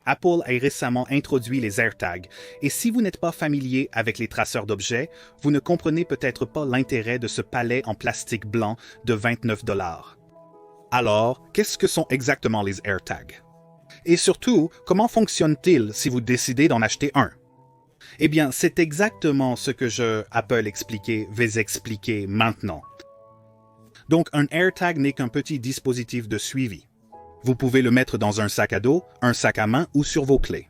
Apple a récemment introduit les AirTags, et si vous n'êtes pas familier avec les traceurs d'objets, vous ne comprenez peut-être pas l'intérêt de ce palais en plastique blanc de 29 $. Alors, qu'est-ce que sont exactement les AirTags? Et surtout, comment fonctionnent-ils si vous décidez d'en acheter un? Eh bien, c'est exactement ce que Apple expliquer, vais expliquer maintenant. Donc, un AirTag n'est qu'un petit dispositif de suivi. Vous pouvez le mettre dans un sac à dos, un sac à main ou sur vos clés.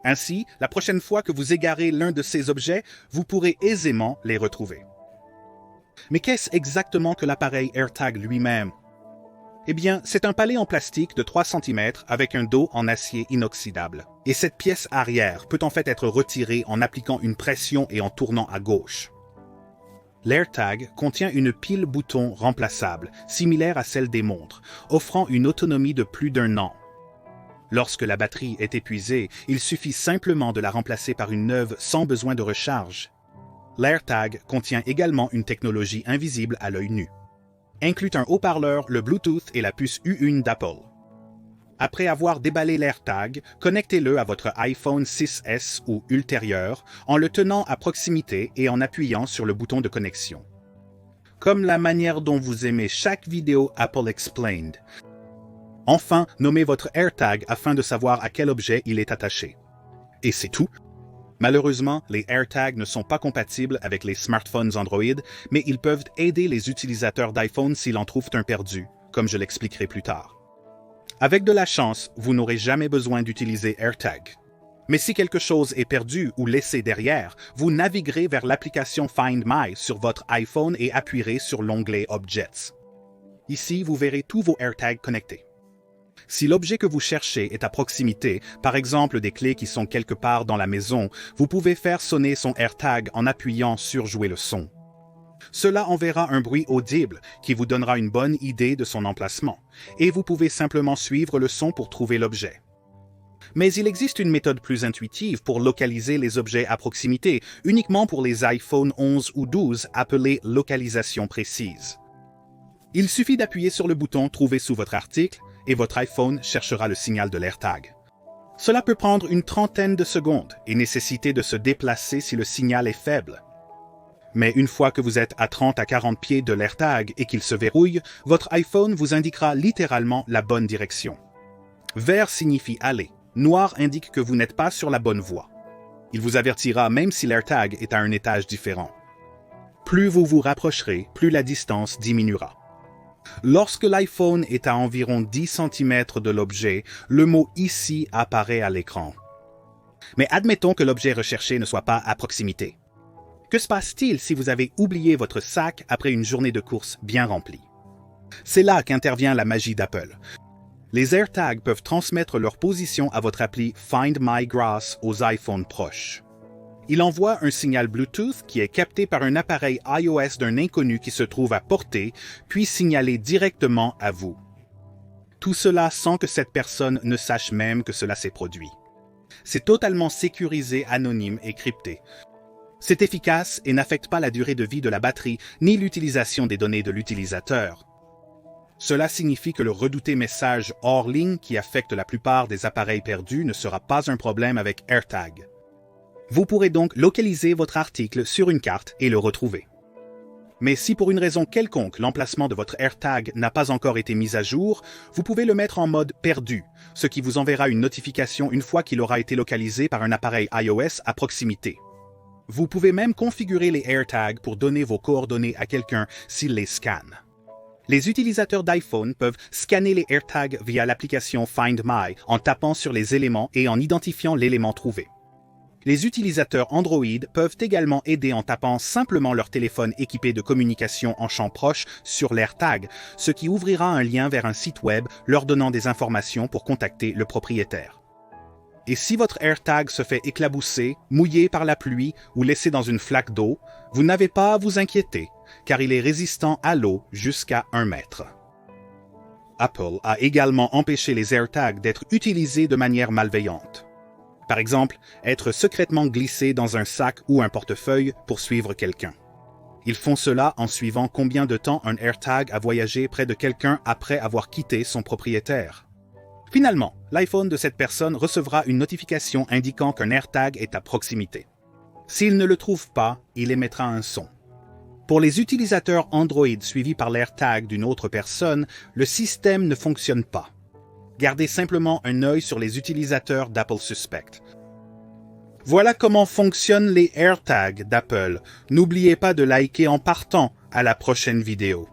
Ainsi, la prochaine fois que vous égarez l'un de ces objets, vous pourrez aisément les retrouver. Mais qu'est-ce exactement que l'appareil AirTag lui-même? Eh bien, c'est un palais en plastique de 3 cm avec un dos en acier inoxydable. Et cette pièce arrière peut en fait être retirée en appliquant une pression et en tournant à gauche. L'AirTag contient une pile bouton remplaçable, similaire à celle des montres, offrant une autonomie de plus d'1 an. Lorsque la batterie est épuisée, il suffit simplement de la remplacer par une neuve sans besoin de recharge. L'AirTag contient également une technologie invisible à l'œil nu. Inclut un haut-parleur, le Bluetooth et la puce U1 d'Apple. Après avoir déballé l'AirTag, connectez-le à votre iPhone 6S ou ultérieur en le tenant à proximité et en appuyant sur le bouton de connexion. Comme la manière dont vous aimez chaque vidéo Apple Explained. Enfin, nommez votre AirTag afin de savoir à quel objet il est attaché. Et c'est tout. Malheureusement, les AirTags ne sont pas compatibles avec les smartphones Android, mais ils peuvent aider les utilisateurs d'iPhone s'ils en trouvent un perdu, comme je l'expliquerai plus tard. Avec de la chance, vous n'aurez jamais besoin d'utiliser AirTag. Mais si quelque chose est perdu ou laissé derrière, vous naviguerez vers l'application Find My sur votre iPhone et appuierez sur l'onglet Objects. Ici, vous verrez tous vos AirTags connectés. Si l'objet que vous cherchez est à proximité, par exemple des clés qui sont quelque part dans la maison, vous pouvez faire sonner son AirTag en appuyant sur Jouer le son. Cela enverra un bruit audible qui vous donnera une bonne idée de son emplacement, et vous pouvez simplement suivre le son pour trouver l'objet. Mais il existe une méthode plus intuitive pour localiser les objets à proximité, uniquement pour les iPhone 11 ou 12 appelée localisation précise. Il suffit d'appuyer sur le bouton Trouver sous votre article, et votre iPhone cherchera le signal de l'AirTag. Cela peut prendre une trentaine de secondes et nécessiter de se déplacer si le signal est faible. Mais une fois que vous êtes à 30 à 40 pieds de l'AirTag et qu'il se verrouille, votre iPhone vous indiquera littéralement la bonne direction. Vert signifie aller, noir indique que vous n'êtes pas sur la bonne voie. Il vous avertira même si l'AirTag est à un étage différent. Plus vous vous rapprocherez, plus la distance diminuera. Lorsque l'iPhone est à environ 10 cm de l'objet, le mot « Ici » apparaît à l'écran. Mais admettons que l'objet recherché ne soit pas à proximité. Que se passe-t-il si vous avez oublié votre sac après une journée de course bien remplie? C'est là qu'intervient la magie d'Apple. Les AirTags peuvent transmettre leur position à votre appli Find My grâce aux iPhones proches. Il envoie un signal Bluetooth qui est capté par un appareil iOS d'un inconnu qui se trouve à portée, puis signalé directement à vous. Tout cela sans que cette personne ne sache même que cela s'est produit. C'est totalement sécurisé, anonyme et crypté. C'est efficace et n'affecte pas la durée de vie de la batterie ni l'utilisation des données de l'utilisateur. Cela signifie que le redouté message hors ligne qui affecte la plupart des appareils perdus ne sera pas un problème avec AirTag. Vous pourrez donc localiser votre article sur une carte et le retrouver. Mais si pour une raison quelconque l'emplacement de votre AirTag n'a pas encore été mis à jour, vous pouvez le mettre en mode perdu, ce qui vous enverra une notification une fois qu'il aura été localisé par un appareil iOS à proximité. Vous pouvez même configurer les AirTags pour donner vos coordonnées à quelqu'un s'il les scanne. Les utilisateurs d'iPhone peuvent scanner les AirTags via l'application Find My en tapant sur les éléments et en identifiant l'élément trouvé. Les utilisateurs Android peuvent également aider en tapant simplement leur téléphone équipé de communication en champ proche sur l'AirTag, ce qui ouvrira un lien vers un site web leur donnant des informations pour contacter le propriétaire. Et si votre AirTag se fait éclabousser, mouillé par la pluie ou laissé dans une flaque d'eau, vous n'avez pas à vous inquiéter, car il est résistant à l'eau jusqu'à 1 mètre. Apple a également empêché les AirTags d'être utilisés de manière malveillante. Par exemple, être secrètement glissé dans un sac ou un portefeuille pour suivre quelqu'un. Ils font cela en suivant combien de temps un AirTag a voyagé près de quelqu'un après avoir quitté son propriétaire. Finalement, l'iPhone de cette personne recevra une notification indiquant qu'un AirTag est à proximité. S'il ne le trouve pas, il émettra un son. Pour les utilisateurs Android suivis par l'AirTag d'une autre personne, le système ne fonctionne pas. Gardez simplement un œil sur les utilisateurs d'Apple Suspect. Voilà comment fonctionnent les AirTags d'Apple. N'oubliez pas de liker en partant. À la prochaine vidéo.